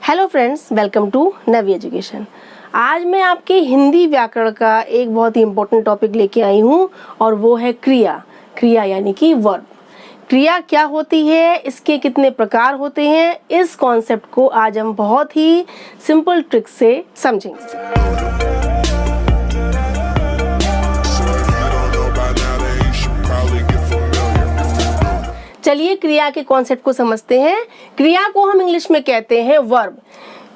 Hello friends, welcome to Navi Education. आज मैं आपके हिंदी व्याकरण का एक बहुत ही इम्पोर्टेंट टॉपिक लेके आई हूँ और वो है क्रिया। क्रिया यानी कि वर्ब। क्रिया क्या होती है, इसके कितने प्रकार होते हैं, इस कॉन्सेप्ट को आज हम बहुत ही सिंपल ट्रिक से समझेंगे। चलिए क्रिया के कॉन्सेप्ट को समझते हैं। क्रिया को हम इंग्लिश में कहते हैं वर्ब।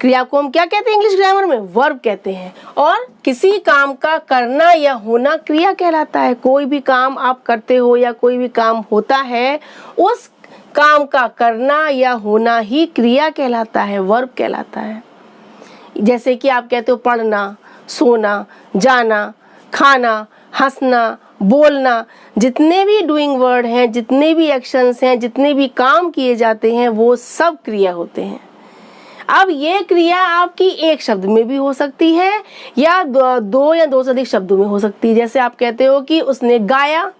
क्रिया को हम क्या कहते हैं इंग्लिश ग्रामर में? वर्ब कहते हैं। और किसी काम का करना या होना क्रिया कहलाता है। कोई भी काम आप करते हो या कोई भी काम होता है, उस काम का करना या होना ही क्रिया कहलाता है, वर्ब कहलाता है। जैसे कि आप कहते हो पढ़ना, सोना, जाना, खाना, हंसना, बोलना, जितने भी डूइंग वर्ड हैं, जितने भी एक्शंस हैं, जितने भी काम किए जाते हैं, वो सब क्रिया होते हैं। अब ये क्रिया आपकी एक शब्द में भी हो सकती है या दो या दो से अधिक शब्दों में हो सकती है। जैसे आप कहते हो कि उसने गाया,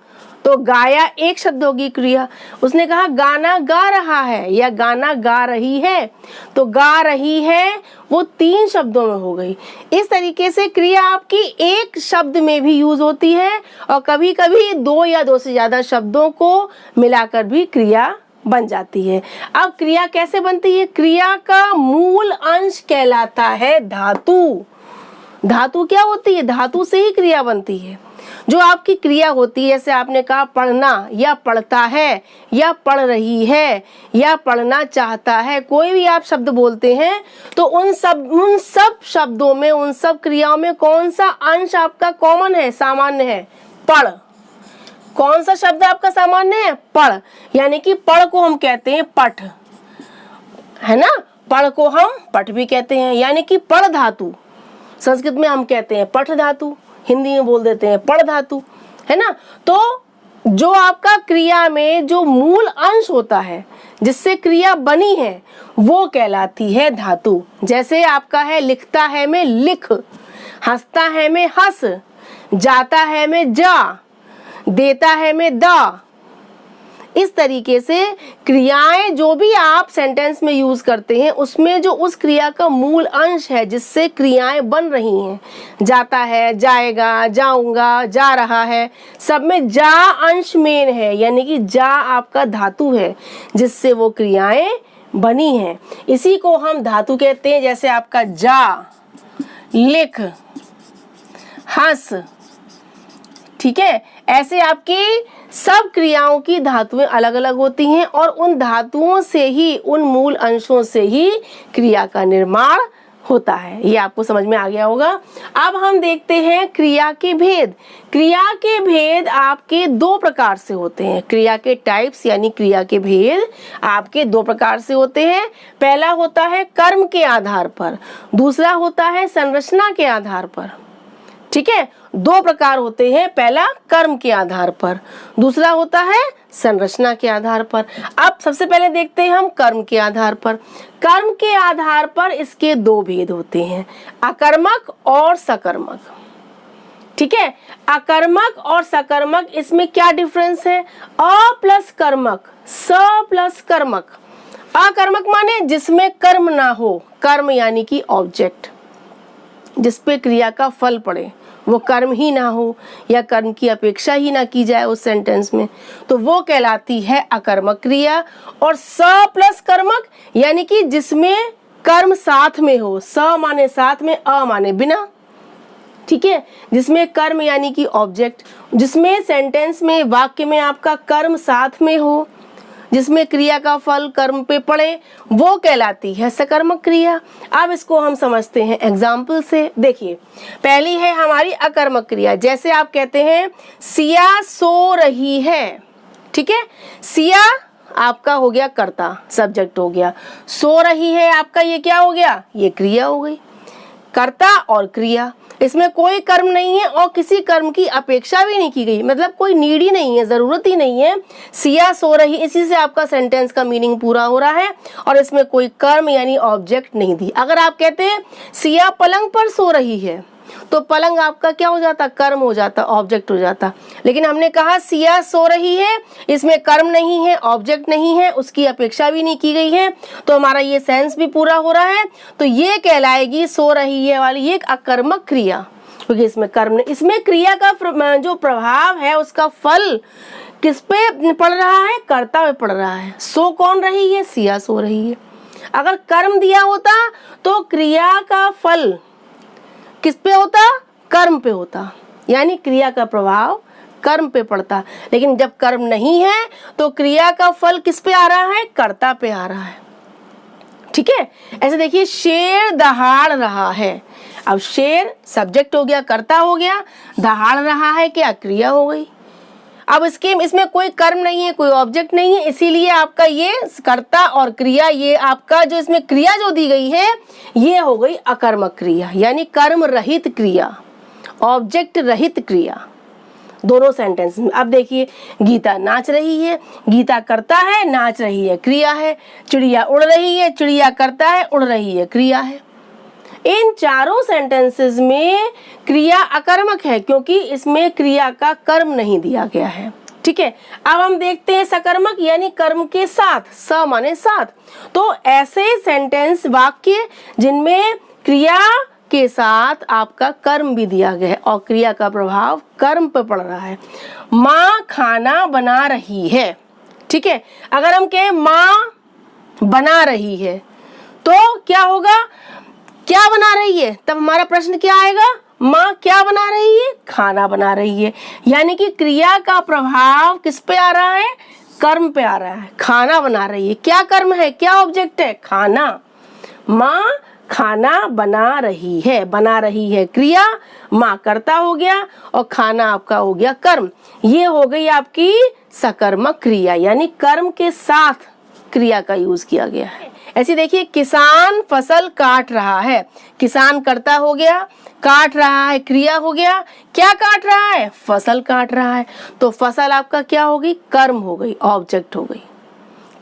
तो गाया एक शब्द होगी क्रिया। उसने कहा गाना गा रहा है या गाना गा रही है, तो गा रही है वो 3 शब्दों में हो गई। इस तरीके से क्रिया आपकी एक शब्द में भी यूज होती है और कभी कभी 2 या 2 से ज्यादा शब्दों को मिलाकर भी क्रिया बन जाती है। अब क्रिया कैसे बनती है? क्रिया का मूल अंश कहलाता है धातु। धातु क्या होती है? धातु से ही क्रिया बनती है। जो आपकी क्रिया होती है, जैसे आपने कहा पढ़ना या पढ़ता है या पढ़ रही है या पढ़ना चाहता है, कोई भी आप शब्द बोलते हैं तो उन सब शब्दों में, उन सब क्रियाओं में कौन सा अंश आपका कॉमन है, सामान्य है? पढ़। कौन सा शब्द आपका सामान्य है? पढ़। यानी कि पढ़ को हम कहते हैं पठ, है ना? पढ़ को हम पठ भी कहते हैं, यानी कि पढ़ धातु। संस्कृत में हम कहते हैं पठ धातु, हिंदी में बोल देते हैं पढ़ धातु, है ना? तो जो आपका क्रिया में जो मूल अंश होता है, जिससे क्रिया बनी है, वो कहलाती है धातु। जैसे आपका है लिखता है में लिख, हंसता है में हंस, जाता है में जा, देता है में दा। इस तरीके से क्रियाएं जो भी आप सेंटेंस में यूज करते हैं, उसमें जो उस क्रिया का मूल अंश है जिससे क्रियाएं बन रही हैं, जाता है, जाएगा, जाऊंगा, जा रहा है, सब में जा अंश मेन है, यानी कि जा आपका धातु है जिससे वो क्रियाएं बनी हैं। इसी को हम धातु कहते हैं। जैसे आपका जा, लिख, हंस, ठीक है? ऐसे आपकी सब क्रियाओं की धातुएं अलग अलग होती हैं और उन धातुओं से ही, उन मूल अंशों से ही क्रिया का निर्माण होता है। ये आपको समझ में आ गया होगा। अब हम देखते हैं क्रिया के भेद। क्रिया के भेद आपके 2 प्रकार से होते हैं। क्रिया के टाइप्स यानी क्रिया के भेद आपके 2 प्रकार से होते हैं। पहला होता है कर्म के आधार पर, दूसरा होता है संरचना के आधार पर। ठीक है? 2 प्रकार होते हैं, पहला कर्म के आधार पर, दूसरा होता है संरचना के आधार पर। अब सबसे पहले देखते हैं हम कर्म के आधार पर। कर्म के आधार पर इसके 2 भेद होते हैं, अकर्मक और सकर्मक। ठीक है? अकर्मक और सकर्मक, इसमें क्या डिफरेंस है? अ प्लस कर्मक, स प्लस कर्मक। अकर्मक माने जिसमें कर्म ना हो, कर्म यानी कि ऑब्जेक्ट, जिसपे क्रिया का फल पड़े, वो कर्म ही ना हो या कर्म की अपेक्षा ही ना की जाए उस सेंटेंस में, तो वो कहलाती है अकर्मक क्रिया। और स प्लस कर्मक यानी कि जिसमें कर्म साथ में हो, स माने साथ में, अ माने बिना। ठीक है? जिसमें कर्म यानी कि ऑब्जेक्ट, जिसमें सेंटेंस में, वाक्य में आपका कर्म साथ में हो, जिसमें क्रिया का फल कर्म पे पड़े, वो कहलाती है सकर्मक क्रिया। अब इसको हम समझते हैं एग्जाम्पल से। देखिए, पहली है हमारी अकर्मक क्रिया। जैसे आप कहते हैं सिया सो रही है। ठीक है? सिया आपका हो गया कर्ता, सब्जेक्ट हो गया। सो रही है आपका ये क्या हो गया? ये क्रिया हो गई। कर्ता और क्रिया, इसमें कोई कर्म नहीं है और किसी कर्म की अपेक्षा भी नहीं की गई, मतलब कोई नीड ही नहीं है, जरूरत ही नहीं है। सिया सो रही, इसी से आपका सेंटेंस का मीनिंग पूरा हो रहा है और इसमें कोई कर्म यानी ऑब्जेक्ट नहीं दी। अगर आप कहते हैं सिया पलंग पर सो रही है, तो पलंग आपका क्या हो जाता, कर्म हो जाता, ऑब्जेक्ट हो जाता। लेकिन हमने कहा सिया सो रही है, इसमें कर्म नहीं है, ऑब्जेक्ट नहीं है, उसकी अपेक्षा भी नहीं की गई है, तो हमारा ये सेंस भी पूरा हो रहा है। तो ये कहलाएगी सो रही है वाली ये एक अकर्मक क्रिया, क्योंकि इसमें कर्म नहीं, इसमें क्रिया का जो प्रभाव है उसका फल किस पे पड़ रहा है, कर्ता पे पड़ रहा है। सो कौन रही है, सिया सो रही है। अगर कर्म दिया होता तो क्रिया का फल किस पे होता, कर्म पे होता, यानी क्रिया का प्रभाव कर्म पे पड़ता। लेकिन जब कर्म नहीं है तो क्रिया का फल किस पे आ रहा है, कर्ता पे आ रहा है। ठीक है, ऐसे देखिए शेर दहाड़ रहा है, अब शेर सब्जेक्ट हो गया, कर्ता हो गया, दहाड़ रहा है क्या, क्रिया हो गई। अब इसमें कोई कर्म नहीं है, कोई ऑब्जेक्ट नहीं है, इसीलिए आपका ये कर्ता और क्रिया, ये आपका जो इसमें क्रिया जो दी गई है ये हो गई अकर्मक क्रिया, यानी कर्म रहित क्रिया, ऑब्जेक्ट रहित क्रिया, दोनों सेंटेंस में। अब देखिए गीता नाच रही है, गीता करता है, नाच रही है क्रिया है। चिड़िया उड़ रही है, चिड़िया करता है, उड़ रही है क्रिया है। इन चारों सेंटेंसेस में क्रिया अकर्मक है, क्योंकि इसमें क्रिया का कर्म नहीं दिया गया है। ठीक है, अब हम देखते हैं सकर्मक, यानी कर्म के साथ, स माने साथ। तो ऐसे सेंटेंस वाक्य जिनमें क्रिया के साथ आपका कर्म भी दिया गया है और क्रिया का प्रभाव कर्म पर पड़ रहा है। माँ खाना बना रही है। ठीक है, अगर हम कहें माँ बना रही है तो क्या होगा, क्या बना रही है, तब हमारा प्रश्न क्या आएगा, माँ क्या बना रही है, खाना बना रही है। यानी कि क्रिया का प्रभाव किस पे आ रहा है, कर्म पे आ रहा है, खाना बना रही है। क्या कर्म है, क्या ऑब्जेक्ट है, खाना। माँ खाना बना रही है क्रिया, माँ कर्ता हो गया और खाना आपका हो गया कर्म। ये हो गई आपकी सकर्मक क्रिया, यानी कर्म के साथ क्रिया का यूज किया गया है। ऐसे देखिए किसान फसल काट रहा है, किसान कर्ता हो गया, काट रहा है क्रिया हो गया। क्या काट रहा है, फसल काट रहा है, तो फसल आपका क्या होगी, कर्म हो गई, ऑब्जेक्ट हो गई।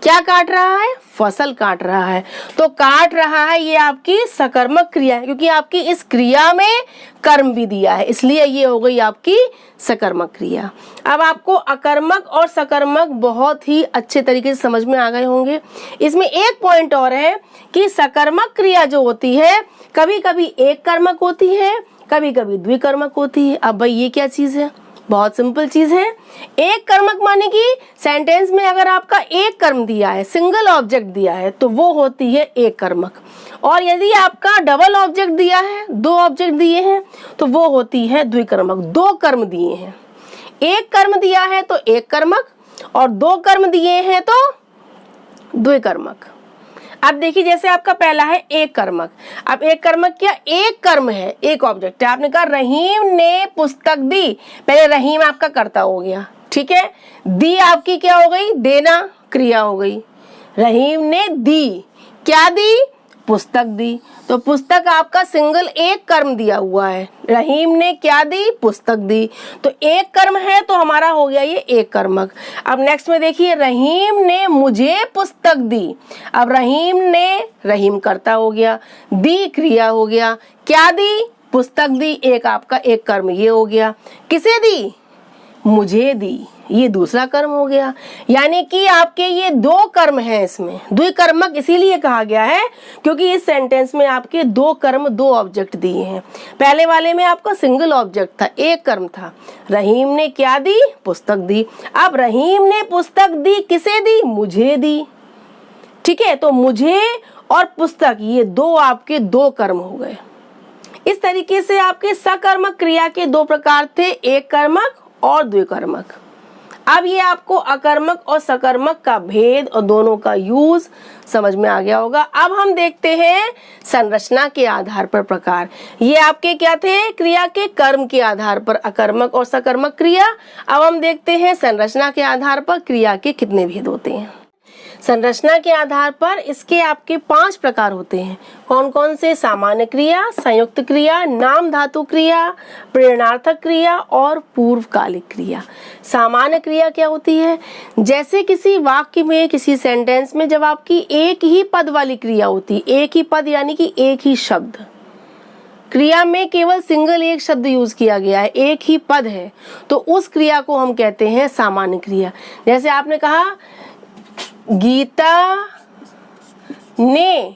क्या काट रहा है, फसल काट रहा है, तो काट रहा है ये आपकी सकर्मक क्रिया है, क्योंकि आपकी इस क्रिया में कर्म भी दिया है, इसलिए ये हो गई आपकी सकर्मक क्रिया। अब आपको अकर्मक और सकर्मक बहुत ही अच्छे तरीके से समझ में आ गए होंगे। इसमें एक पॉइंट और है कि सकर्मक क्रिया जो होती है कभी कभी एक कर्मक होती है, कभी कभी द्विकर्मक होती है। अब भाई ये क्या चीज है, बहुत सिंपल चीज है। एक कर्मक माने कि सेंटेंस में अगर आपका एक कर्म दिया है, सिंगल ऑब्जेक्ट दिया है, तो वो होती है एक कर्मक। और यदि आपका डबल ऑब्जेक्ट दिया है, दो ऑब्जेक्ट दिए हैं, तो वो होती है द्विकर्मक। दो कर्म दिए हैं, एक कर्म दिया है तो एक कर्मक, और दो कर्म दिए हैं तो द्विकर्मक। अब देखिए जैसे आपका पहला है एक कर्मक। अब एक कर्मक क्या, एक कर्म है, एक ऑब्जेक्ट है। आपने कहा रहीम ने पुस्तक दी, पहले रहीम आपका कर्ता हो गया। ठीक है, दी आपकी क्या हो गई, देना क्रिया हो गई। रहीम ने दी, क्या दी, पुस्तक दी, तो पुस्तक आपका सिंगल एक कर्म दिया हुआ है। रहीम ने क्या दी, पुस्तक दी, तो एक कर्म है तो हमारा हो गया ये एक कर्मक। अब नेक्स्ट में देखिए रहीम ने मुझे पुस्तक दी। अब रहीम ने, रहीम कर्ता हो गया, दी क्रिया हो गया। क्या दी, पुस्तक दी, एक आपका एक कर्म ये हो गया। किसे दी, मुझे दी, ये दूसरा कर्म हो गया। यानी कि आपके ये दो कर्म हैं, इसमें द्विकर्मक इसीलिए कहा गया है क्योंकि इस सेंटेंस में आपके दो कर्म, दो ऑब्जेक्ट दिए हैं। पहले वाले में आपका सिंगल ऑब्जेक्ट था, एक कर्म था। रहीम ने क्या दी, पुस्तक दी। अब रहीम ने पुस्तक दी, किसे दी, मुझे दी। ठीक है, तो मुझे और पुस्तक ये दो आपके दो कर्म हो गए। इस तरीके से आपके सकर्मक क्रिया के दो प्रकार थे, एक कर्मक और द्विकर्मक। अब ये आपको अकर्मक और सकर्मक का भेद और दोनों का यूज समझ में आ गया होगा। अब हम देखते हैं संरचना के आधार पर प्रकार। ये आपके क्या थे, क्रिया के कर्म के आधार पर अकर्मक और सकर्मक क्रिया। अब हम देखते हैं संरचना के आधार पर क्रिया के कितने भेद होते हैं। संरचना के आधार पर इसके आपके 5 प्रकार होते हैं। कौन कौन से, सामान्य क्रिया, संयुक्त क्रिया, नाम धातु क्रिया, प्रेरणार्थक क्रिया और पूर्वकालिक क्रिया। सामान्य क्रिया क्या होती है, जैसे किसी वाक्य में, किसी सेंटेंस में जब आपकी एक ही पद वाली क्रिया होती, एक ही पद यानी कि एक ही शब्द, क्रिया में केवल सिंगल एक शब्द यूज किया गया है, एक ही पद है, तो उस क्रिया को हम कहते हैं सामान्य क्रिया। जैसे आपने कहा गीता ने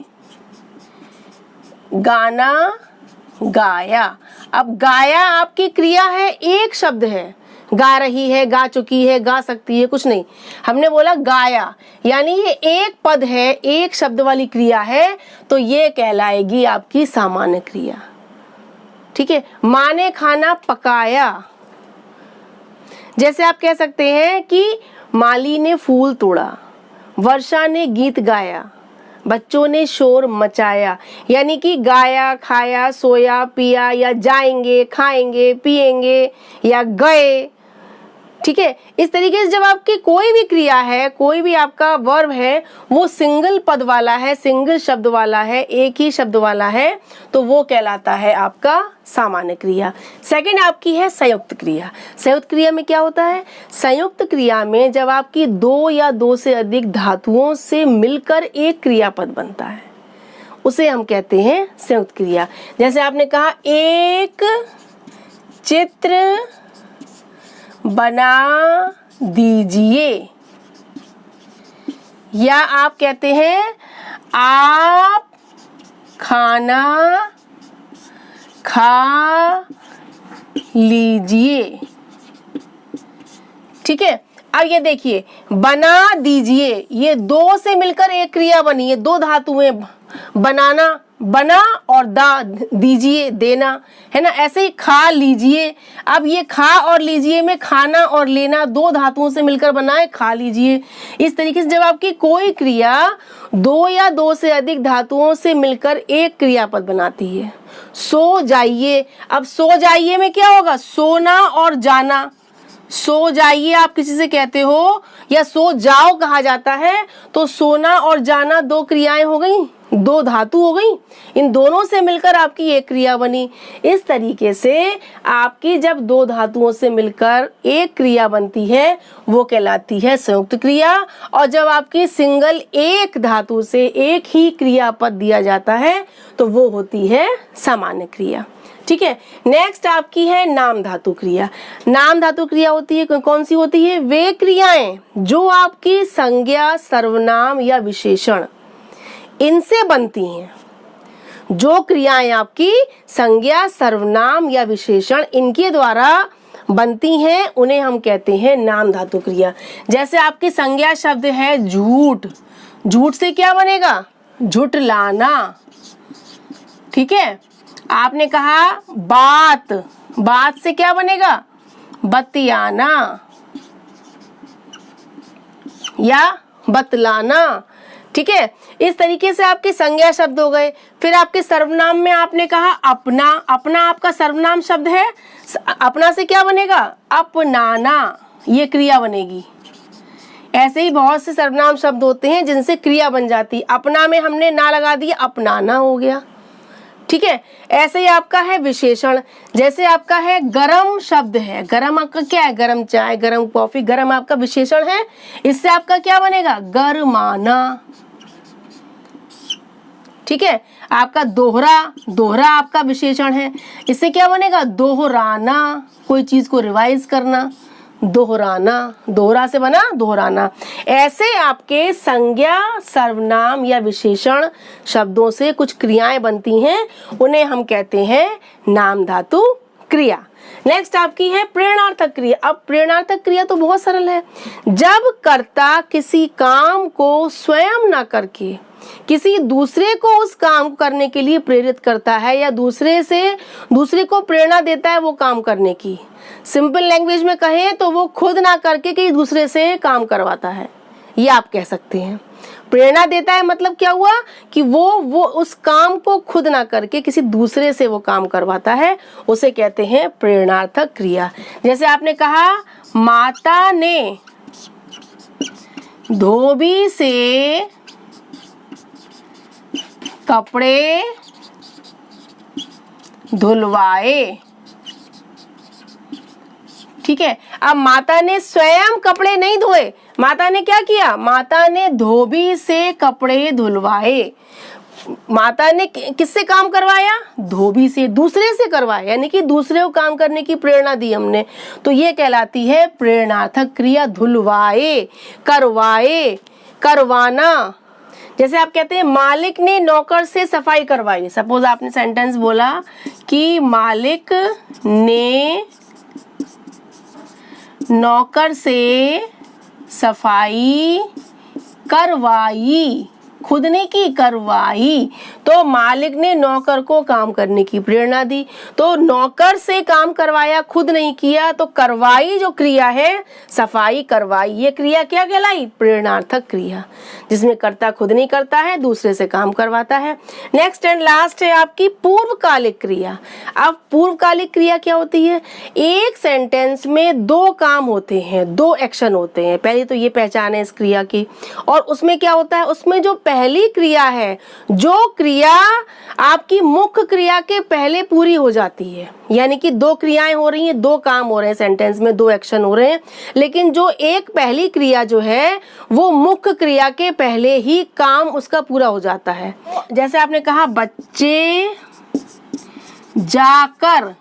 गाना गाया। अब गाया आपकी क्रिया है, एक शब्द है, गा रही है, गा चुकी है, गा सकती है, कुछ नहीं, हमने बोला गाया, यानी ये एक पद है, एक शब्द वाली क्रिया है, तो ये कहलाएगी आपकी सामान्य क्रिया। ठीक है। माँ ने खाना पकाया। जैसे आप कह सकते हैं कि माली ने फूल तोड़ा, वर्षा ने गीत गाया, बच्चों ने शोर मचाया। यानी कि गाया, खाया, सोया, पिया, या जाएंगे, खाएंगे, पिएंगे, या गए। ठीक है। इस तरीके से जब आपकी कोई भी क्रिया है, कोई भी आपका वर्ब है, वो सिंगल पद वाला है, सिंगल शब्द वाला है, एक ही शब्द वाला है, तो वो कहलाता है आपका सामान्य क्रिया। सेकंड आपकी है संयुक्त क्रिया। संयुक्त क्रिया में क्या होता है? संयुक्त क्रिया में जब आपकी दो या दो से अधिक धातुओं से मिलकर एक क्रियापद बनता है, उसे हम कहते हैं संयुक्त क्रिया। जैसे आपने कहा एक चित्र बना दीजिए, या आप कहते हैं आप खाना खा लीजिए। ठीक है। अब ये देखिए, बना दीजिए, ये दो से मिलकर एक क्रिया बनी है, दो धातुएं, बनाना, बना, और दा, दीजिए, देना, है ना। ऐसे ही खा लीजिए, अब ये खा और लीजिए में खाना और लेना दो धातुओं से मिलकर बना है खा लीजिए। इस तरीके से जब आपकी कोई क्रिया दो या दो से अधिक धातुओं से मिलकर एक क्रियापद बनाती है। सो जाइए, अब सो जाइए में क्या होगा? सोना और जाना। सो जाइए आप किसी से कहते हो, या सो जाओ कहा जाता है, तो सोना और जाना दो क्रियाएं हो गई, दो धातु हो गई, इन दोनों से मिलकर आपकी एक क्रिया बनी। इस तरीके से आपकी जब दो धातुओं से मिलकर एक क्रिया बनती है, वो कहलाती है संयुक्त क्रिया। और जब आपकी सिंगल एक धातु से एक ही क्रियापद दिया जाता है, तो वो होती है सामान्य क्रिया। ठीक है। नेक्स्ट आपकी है नाम धातु क्रिया। नाम धातु क्रिया होती है, कौन सी होती है? वे क्रियाएं जो आपकी संज्ञा, सर्वनाम या विशेषण इनसे बनती हैं। जो क्रियाएं आपकी संज्ञा, सर्वनाम या विशेषण इनके द्वारा बनती हैं, उन्हें हम कहते हैं नाम धातु क्रिया। जैसे आपकी संज्ञा शब्द है झूठ, झूठ से क्या बनेगा? झुठलाना। ठीक है। आपने कहा बात, बात से क्या बनेगा? बतियाना या बतलाना। ठीक है। इस तरीके से आपके संज्ञा शब्द हो गए। फिर आपके सर्वनाम में आपने कहा अपना, अपना आपका सर्वनाम शब्द है, अपना से क्या बनेगा? अपनाना, ये क्रिया बनेगी। ऐसे ही बहुत से सर्वनाम शब्द होते हैं जिनसे क्रिया बन जाती। अपना में हमने ना लगा दिया, अपनाना हो गया। ठीक है। ऐसे ही आपका है विशेषण। जैसे आपका है गरम शब्द है, गरम आपका क्या है? गरम चाय, गरम कॉफी, गरम आपका विशेषण है। इससे आपका क्या बनेगा? गरमाना। ठीक है। आपका दोहरा, दोहरा आपका विशेषण है, इससे क्या बनेगा? दोहराना, कोई चीज को रिवाइज करना, दोहराना, दोहरा से बना दोहराना। ऐसे आपके संज्ञा, सर्वनाम या विशेषण शब्दों से कुछ क्रियाएं बनती हैं, उन्हें हम कहते हैं नाम धातु क्रिया। नेक्स्ट आपकी है प्रेरणार्थक क्रिया। अब प्रेरणार्थक क्रिया तो बहुत सरल है। जब कर्ता किसी काम को स्वयं ना करके किसी दूसरे को उस काम को करने के लिए प्रेरित करता है, या दूसरे को प्रेरणा देता है वो काम करने की। सिंपल लैंग्वेज में कहें तो वो खुद ना करके किसी दूसरे से काम करवाता है, ये आप कह सकते हैं। प्रेरणा देता है मतलब क्या हुआ कि वो उस काम को खुद ना करके किसी दूसरे से वो काम करवाता है, उसे कहते हैं प्रेरणार्थक क्रिया। जैसे आपने कहा माता ने धोबी से कपड़े धुलवाए। ठीक है। अब माता ने स्वयं कपड़े नहीं धोए, माता ने क्या किया? माता ने धोबी से कपड़े धुलवाए। माता ने किससे काम करवाया? धोबी से, दूसरे से करवाया, यानी कि दूसरे को काम करने की प्रेरणा दी हमने, तो ये कहलाती है प्रेरणार्थक क्रिया। धुलवाए, करवाए, करवाना। जैसे आप कहते हैं मालिक ने नौकर से सफाई करवाई। सपोज आपने सेंटेंस बोला कि मालिक ने नौकर से सफाई करवाई, खुद ने की, करवाई। तो मालिक ने नौकर को काम करने की प्रेरणा दी। तो नौकर से काम करवाया, खुद नहीं किया, तो करवाई जो क्रिया है, सफाई करवाई, ये क्रिया क्या कहलाई? प्रेरणार्थक क्रिया, जिसमें कर्ता खुद नहीं करता है, दूसरे से काम करवाता है। नेक्स्ट एंड लास्ट है आपकी पूर्वकालिक क्रिया। अब पूर्वकालिक क्रिया क्या होती है? एक सेंटेंस में दो काम होते हैं, दो एक्शन होते हैं। पहले तो ये पहचान है इस क्रिया की। और उसमें क्या होता है? उसमें जो पहली क्रिया है, जो क्रिया आपकी मुख्य क्रिया के पहले पूरी हो जाती है, यानी कि दो क्रियाएं हो रही हैं, दो काम हो रहे हैं सेंटेंस में, दो एक्शन हो रहे हैं, लेकिन जो एक पहली क्रिया जो है वो मुख्य क्रिया के पहले ही काम उसका पूरा हो जाता है। जैसे आपने कहा बच्चे जाकर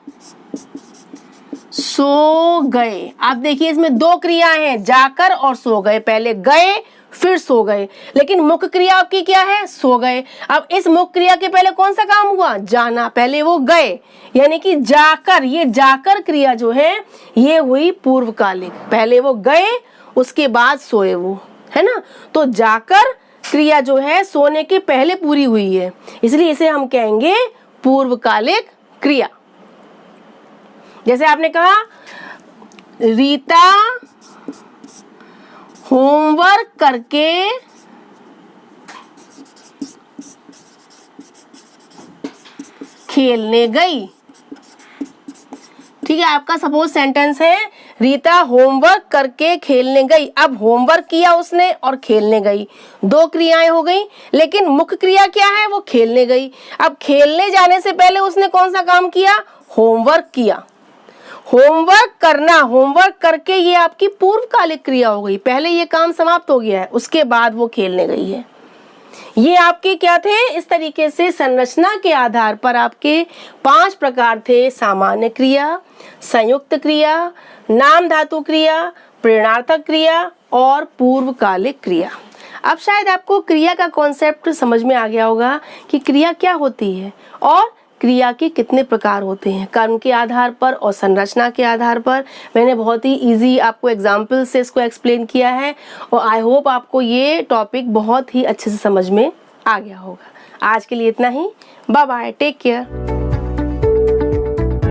सो गए। आप देखिए इसमें दो क्रियाएं हैं, जाकर और सो गए। पहले गए फिर सो गए, लेकिन मुख्य क्रिया आपकी क्या है? सो गए। अब इस मुख्य क्रिया के पहले कौन सा काम हुआ? जाना। पहले वो गए, यानी कि जाकर, ये जाकर क्रिया जो है ये हुई पूर्वकालिक। पहले वो गए, उसके बाद सोए वो, है ना। तो जाकर क्रिया जो है सोने के पहले पूरी हुई है, इसलिए इसे हम कहेंगे पूर्वकालिक क्रिया। जैसे आपने कहा रीता होमवर्क करके खेलने गई। ठीक है, आपका सपोज सेंटेंस है रीता होमवर्क करके खेलने गई। अब होमवर्क किया उसने और खेलने गई, दो क्रियाएं हो गई, लेकिन मुख्य क्रिया क्या है? वो खेलने गई। अब खेलने जाने से पहले उसने कौन सा काम किया? होमवर्क किया। होमवर्क करना, होमवर्क करके ये आपकी पूर्वकालिक क्रिया हो गई। पहले ये काम समाप्त हो गया है, उसके बाद वो खेलने गई है। ये आपके क्या थे? इस तरीके से संरचना के आधार पर आपके 5 प्रकार थे: सामान्य क्रिया, संयुक्त क्रिया, नाम धातु क्रिया, प्रेरणार्थक क्रिया और पूर्वकालिक क्रिया। अब शायद आपको क्रिया का कॉन्सेप्ट समझ में आ गया होगा कि क्रिया क्या होती है और क्रिया के कितने प्रकार होते हैं। कर्म के आधार पर और संरचना के आधार पर मैंने बहुत ही इजी आपको एग्जाम्पल से इसको एक्सप्लेन किया है, और आई होप आपको ये टॉपिक बहुत ही अच्छे से समझ में आ गया होगा। आज के लिए इतना ही। Bye bye, take care.